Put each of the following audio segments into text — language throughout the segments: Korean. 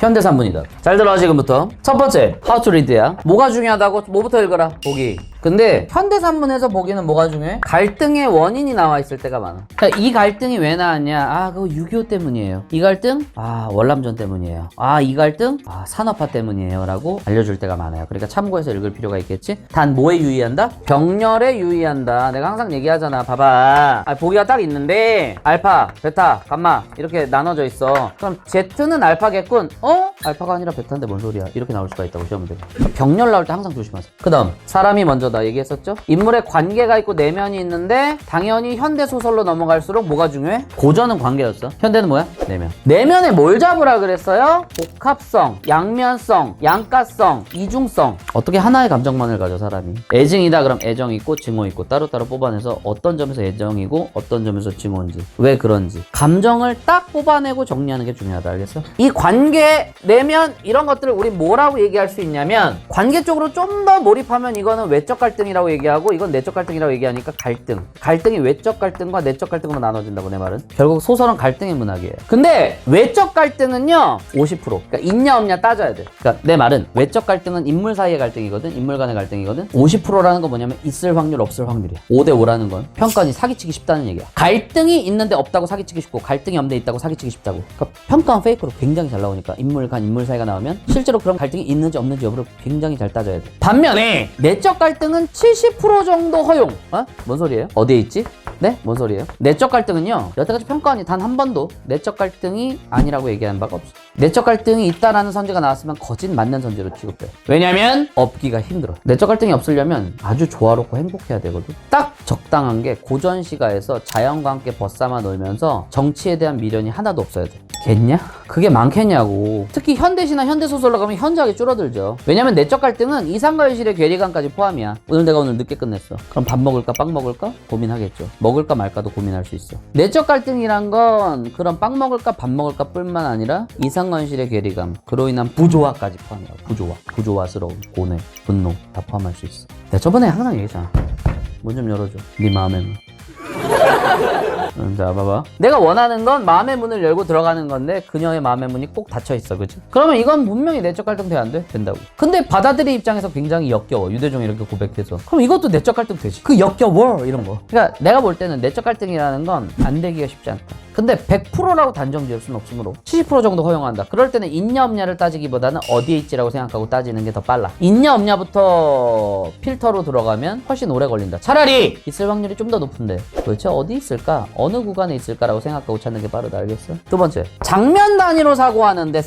현대 산문이다. 잘 들어 지금부터. 첫 번째 how to read야. 뭐가 중요하다고? 뭐부터 읽어라? 보기. 근데 현대 산문에서 보기는 뭐가 중요해? 갈등의 원인이 나와 있을 때가 많아. 그러니까 이 갈등이 왜 나왔냐? 아 그거 6.25 때문이에요. 이 갈등? 아 월남전 때문이에요. 아 이 갈등? 아 산업화 때문이에요 라고 알려줄 때가 많아요. 그러니까 참고해서 읽을 필요가 있겠지. 단 뭐에 유의한다? 병렬에 유의한다. 내가 항상 얘기하잖아. 봐봐. 보기가 딱 있는데 알파, 베타, 감마 이렇게 나눠져 있어. 그럼 Z는 알파겠군. 알파가 아니라 베타인데 뭔 소리야? 이렇게 나올 수가 있다고 시험문제. 병렬 나올 때 항상 조심하세요. 그 다음 사람이 먼저다 얘기했었죠? 인물의 관계가 있고 내면이 있는데 당연히 현대 소설로 넘어갈수록 뭐가 중요해? 고전은 관계였어. 현대는 뭐야? 내면. 내면에 뭘 잡으라 그랬어요? 복합성, 양면성, 양가성, 이중성. 어떻게 하나의 감정만을 가져 사람이. 애증이다 그럼 애정 있고 증오 있고 따로따로 뽑아내서 어떤 점에서 애정이고 어떤 점에서 증오인지 왜 그런지 감정을 딱 뽑아내고 정리하는 게 중요하다. 알겠어? 이 관계, 내면 이런 것들을 우리 뭐라고 얘기할 수 있냐면 관계 쪽으로 좀 더 몰입하면 이거는 외적 갈등이라고 얘기하고 이건 내적 갈등이라고 얘기하니까 갈등이 외적 갈등과 내적 갈등으로 나눠진다고 내 말은. 결국 소설은 갈등의 문학이에요. 근데 외적 갈등은요 50%. 그러니까 있냐 없냐 따져야 돼. 그러니까 내 말은 외적 갈등은 인물 사이의 갈등이거든. 인물 간의 갈등이거든. 50%라는 건 뭐냐면 있을 확률 없을 확률이야. 5대 5라는 건 평가원이 사기치기 쉽다는 얘기야. 갈등이 있는데 없다고 사기치기 쉽고 갈등이 없는데 있다고 사기치기 쉽다고. 그러니까 평가원 페이크로 굉장히 잘 나오니까 인물 간 인물 사이가 나오면 실제로 그런 갈등이 있는지 없는지 여부를 굉장히 잘 따져야 돼. 반면에 내적 갈등은 70% 정도 허용. 뭔 소리예요? 어디에 있지? 네? 뭔 소리예요? 내적 갈등은요 여태까지 평가원이 단 한 번도 내적 갈등이 아니라고 얘기한 바가 없어. 내적 갈등이 있다라는 선지가 나왔으면 거짓 맞는 선지로 취급돼. 왜냐면 없기가 힘들어. 내적 갈등이 없으려면 아주 조화롭고 행복해야 되거든. 딱 적당한 게 고전 시가에서 자연과 함께 벗삼아 놀면서 정치에 대한 미련이 하나도 없어야 돼. 겠냐? 그게 많겠냐고. 특히 현대시나 현대소설로 가면 현저하게 줄어들죠. 왜냐면 내적 갈등은 이상과 현실의 괴리감까지 포함이야. 내가 오늘 늦게 끝냈어. 그럼 밥 먹을까 빵 먹을까? 고민하겠죠. 먹을까 말까도 고민할 수 있어. 내적 갈등이란 건 그런 빵 먹을까 밥 먹을까 뿐만 아니라 이상과 현실의 괴리감, 그로 인한 부조화까지 포함이야. 부조화스러움, 고뇌, 분노 다 포함할 수 있어. 내가 저번에 항상 얘기했잖아. 문 좀 열어줘. 네 마음의 문. 자 봐봐. 내가 원하는 건 마음의 문을 열고 들어가는 건데 그녀의 마음의 문이 꼭 닫혀있어. 그치? 그러면 이건 분명히 내적 갈등 돼 안 돼? 된다고. 근데 받아들이 입장에서 굉장히 역겨워. 유대종이 이렇게 고백해서. 그럼 이것도 내적 갈등 되지. 그 역겨워 이런 거. 그러니까 내가 볼 때는 내적 갈등이라는 건 안 되기가 쉽지 않다. 근데 100%라고 단정 지을 수는 없으므로 70% 정도 허용한다. 그럴 때는 있냐 없냐를 따지기보다는 어디에 있지라고 생각하고 따지는 게 더 빨라. 있냐 없냐부터 필터로 들어가면 훨씬 오래 걸린다. 차라리 있을 확률이 좀 더 높은데 도대체 어디 있을까? 어느 구간에 있을까라고 생각하고 찾는 게 빠르다. 알겠어? 두 번째, 장면 단위로 사고하는데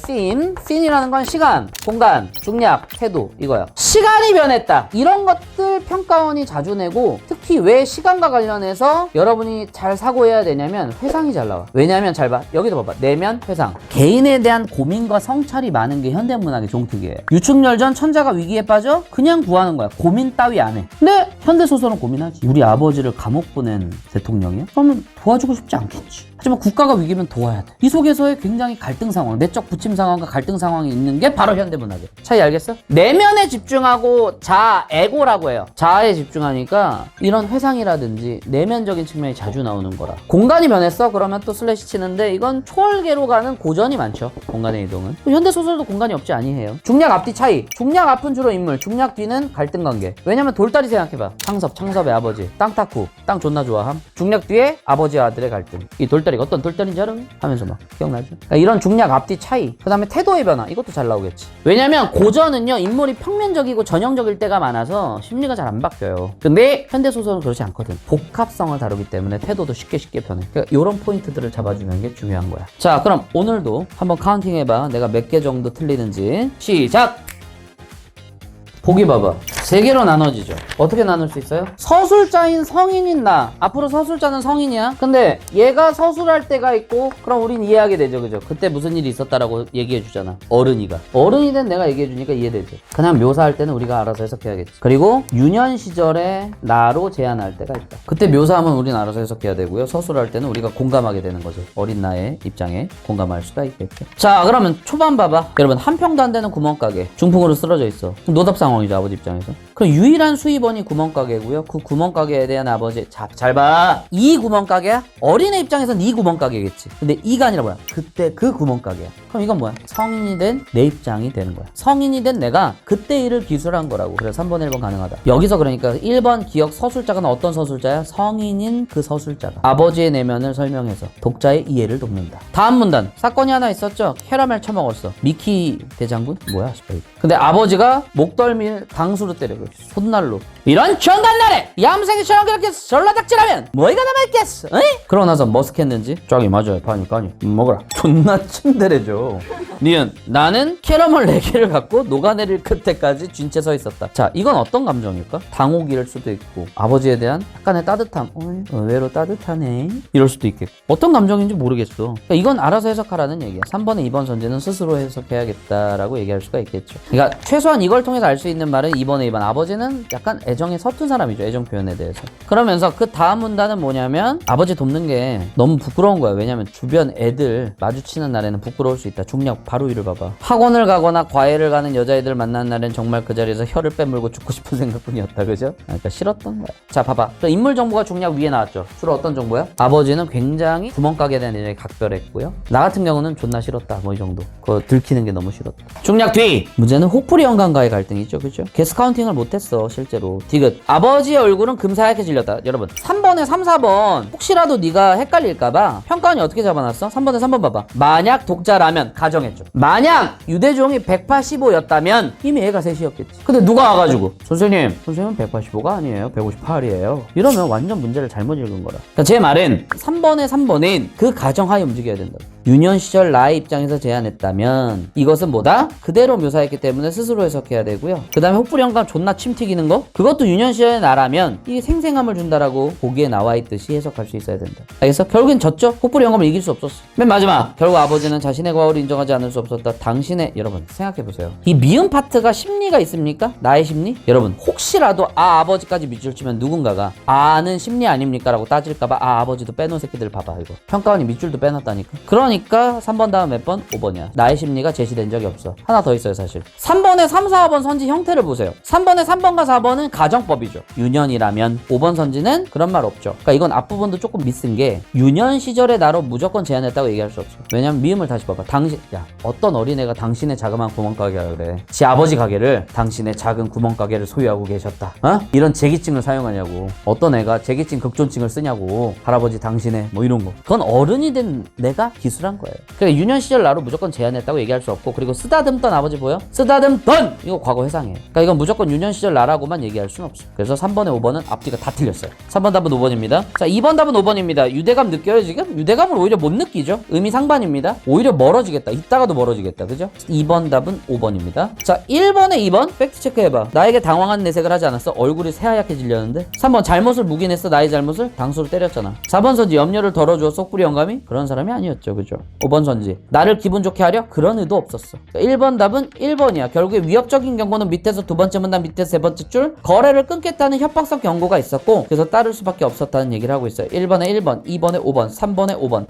씬이라는 건 시간, 공간, 중략, 태도 이거야. 시간이 변했다. 이런 것들 평가원이 자주 내고 특히 왜 시간과 관련해서 여러분이 잘 사고해야 되냐면 회상이 잘 나와. 왜냐면 잘 봐. 여기도 봐봐. 내면, 회상. 개인에 대한 고민과 성찰이 많은 게 현대문학의 종특이에요. 유충열전 천자가 위기에 빠져? 그냥 구하는 거야. 고민 따위 안 해. 근데 현대소설은 고민하지. 우리 아버지를 감옥 보낸 대통령이야? 그러면 도와주고 싶지 않겠지. 하지만 국가가 위기면 도와야 돼. 이 속에서의 굉장히 갈등 상황, 내적 부침 상황과 갈등 상황이 있는 게 바로 현대문학이야. 차이 알겠어? 내면에 집중하고 자아, 에고라고 해요. 자아에 집중하니까 이런 회상이라든지 내면적인 측면이 자주 나오는 거라. 공간이 변했어? 그러면 또 슬래시 치는데 이건 초월계로 가는 고전이 많죠. 공간의 이동은. 현대소설도 공간이 없지 아니해요. 중략 앞뒤 차이. 중략 앞은 주로 인물, 중략 뒤는 갈등 관계. 왜냐면 돌다리 생각해봐. 창섭의 아버지. 땅 탔고 땅 존나 좋아함. 중략 뒤에 아버지와 아들의 갈등. 이 돌다리가 어떤 돌다리인지 알아? 하면서 막 기억나죠? 그러니까 이런 중략 앞뒤 차이. 그 다음에 태도의 변화. 이것도 잘 나오겠지. 왜냐면 고전은요 인물이 평면적이고 전형적일 때가 많아서 심리가 잘 안 바뀌어요. 근데 현대소설은 그렇지 않거든. 복합성을 다루기 때문에 태도도 쉽게 변해. 그러니까 이런 포인트들을 잡아주는 게 중요한 거야. 자 그럼 오늘도 한번 카운팅 해봐. 내가 몇 개 정도 틀리는지. 시작! 보기 봐봐. 3개로 나눠지죠. 어떻게 나눌 수 있어요? 서술자인 성인인 나. 앞으로 서술자는 성인이야. 근데 얘가 서술할 때가 있고 그럼 우린 이해하게 되죠. 그죠? 그때 무슨 일이 있었다라고 얘기해 주잖아. 어른이가. 어른이 된 내가 얘기해 주니까 이해되죠. 그냥 묘사할 때는 우리가 알아서 해석해야겠지. 그리고 유년 시절의 나로 제한할 때가 있다. 그때 묘사하면 우린 알아서 해석해야 되고요. 서술할 때는 우리가 공감하게 되는 거죠. 어린 나의 입장에 공감할 수가 있겠죠. 자 그러면 초반 봐봐. 여러분 한 평도 안 되는 구멍가게 중풍으로 쓰러져 있어. 노답 상황이죠. 아버지 입장에서. 그럼 유일한 수입원이 구멍가게고요. 그 구멍가게에 대한 아버지 잘 봐. 이 구멍가게야? 어린애 입장에선 이 구멍가게겠지. 근데 이가 아니라 뭐야? 그때 그 구멍가게야. 그럼 이건 뭐야? 성인이 된 내 입장이 되는 거야. 성인이 된 내가 그때 일을 기술한 거라고. 그래서 3번 1번 가능하다. 여기서 그러니까 1번 기억 서술자가 어떤 서술자야? 성인인 그 서술자가 아버지의 내면을 설명해서 독자의 이해를 돕는다. 다음 문단. 사건이 하나 있었죠. 캐러멜 처먹었어. 미키 대장군? 뭐야? 근데 아버지가 목덜미를 강수로 때려요. 손날로. 이런 정간날에 얌생이처럼 그렇게 전라닥질하면 뭐이가 남아있겠어? 어이? 그러고 나서 머쓱했는지 쫙이 맞아요. 파니까 아니 먹어라. 존나 침대래죠. 니은 나는 캐러멜 4개를 갖고 녹아내릴 끝에까지 쥔 채 서 있었다. 자, 이건 어떤 감정일까? 당혹일 수도 있고 아버지에 대한 약간의 따뜻함. 의외로 따뜻하네. 이럴 수도 있겠고 어떤 감정인지 모르겠어. 그러니까 이건 알아서 해석하라는 얘기야. 3번에 2번 전제는 스스로 해석해야겠다라고 얘기할 수가 있겠죠. 그러니까 최소한 이걸 통해서 알 수 있는 말은 2번에 2번. 아버지는 약간 애정에 서툰 사람이죠. 애정 표현에 대해서. 그러면서 그 다음 문단은 뭐냐면 아버지 돕는 게 너무 부끄러운 거야. 왜냐면 주변 애들 마주치는 날에는 부끄러울 수 있다. 중략 바로 위를 봐봐. 학원을 가거나 과외를 가는 여자애들 만난 날엔 정말 그 자리에서 혀를 빼물고 죽고 싶은 생각뿐이었다. 그죠? 그러니까 싫었던 거야. 자, 봐봐. 또 인물 정보가 중략 위에 나왔죠. 주로 어떤 정보야? 아버지는 굉장히 구멍가게에 대한 애정이 각별했고요. 나 같은 경우는 존나 싫었다. 뭐 이 정도. 그거 들키는 게 너무 싫었다. 중략 뒤! 문제는 혹부리 영감과의 갈등이 있죠. 그죠? 게스 카운팅을 못했어. 실제로. 디귿. 아버지의 얼굴은 금사얗게 질렸다. 여러분 3번에 3, 4번 혹시라도 네가 헷갈릴까봐 평가원이 어떻게 잡아놨어? 3번에 3번 봐봐. 만약 독자라면 가정했죠. 만약 유대종이 185였다면 이미 애가 셋이었겠지. 근데 누가 와가지고 선생님은 185가 아니에요. 158이에요. 이러면 완전 문제를 잘못 읽은 거라. 그러니까 제 말은 3번에 3번은 그 가정하에 움직여야 된다. 유년 시절 나의 입장에서 제안했다면 이것은 뭐다? 그대로 묘사했기 때문에 스스로 해석해야 되고요. 그 다음에 혹부리 영감 존나 침 튀기는 거? 그것도 유년 시절의 나라면 이게 생생함을 준다라고 보기에 나와있듯이 해석할 수 있어야 된다. 알겠어? 결국엔 졌죠? 혹부리 영감을 이길 수 없었어. 맨 마지막. 결국 아버지는 자신의 과거를 인정하지 않을 수 없었다. 당신의 여러분 생각해보세요. 이 미음 파트가 심리가 있습니까? 나의 심리? 여러분 혹시라도 아버지까지 밑줄 치면 누군가가 아는 심리 아닙니까? 라고 따질까봐 아버지도 빼놓은 새끼들 봐봐. 이거 평가원이 밑줄도 빼놨다니까. 그러니까 3번 다음 몇 번? 5번이야. 나의 심리가 제시된 적이 없어. 하나 더 있어요 사실. 3번에 3, 4, 5번 선지 형태를 보세요. 3번에 3번과 4번은 가정법이죠. 유년이라면 5번 선지는 그런 말 없죠. 그러니까 이건 앞부분도 조금 미쓴 게 유년 시절의 나로 무조건 제한했다고 얘기할 수 없어. 왜냐면 미음을 다시 봐봐. 어떤 어린애가 당신의 자그마한 구멍가게라 그래. 지 아버지 가게를 당신의 작은 구멍가게를 소유하고 계셨다. 이런 제기증을 사용하냐고. 어떤 애가 제기증 극존증을 쓰냐고. 할아버지 당신의 뭐 이런 거. 그건 어른이 된 내가 기술한 거예요. 그러니까 유년 시절 나로 무조건 제한했다고 얘기할 수 없고 그리고 쓰다듬던 아버지 보여? 쓰다듬던! 이거 과거 회상이에요. 그러니까 이건 무조건 유년 시절 나라고만 얘기할 수는 없어. 그래서 3번에 5번은 앞뒤가 다 틀렸어요. 3번 답은 5번입니다. 자, 2번 답은 5번입니다. 유대감 느껴요 지금? 유대감을 오히려 못 느끼죠? 의미 상반입니다. 오히려 멀어지겠다. 이따가도 멀어지겠다. 그죠? 2번 답은 5번입니다. 자, 1번에 2번 팩트 체크해봐. 나에게 당황한 내색을 하지 않았어? 얼굴이 새하얗게 질렸는데? 3번 잘못을 묵인했어? 나의 잘못을? 당수로 때렸잖아. 4번 선지 염려를 덜어주어 속부리 영감이? 그런 사람이 아니었죠. 그죠? 5번 선지 나를 기분 좋게 하려? 그런 의도 없었어. 1번 답은 1번이야. 결국에 위협적인 경고는 밑에서 두 번째 문단 밑에서 세 번째 줄 거래를 끊겠다는 협박성 경고가 있었고 그래서 따를 수밖에 없었다는 얘기를 하고 있어요. 1번에 1번, 2번에 5번, 3번에 5번.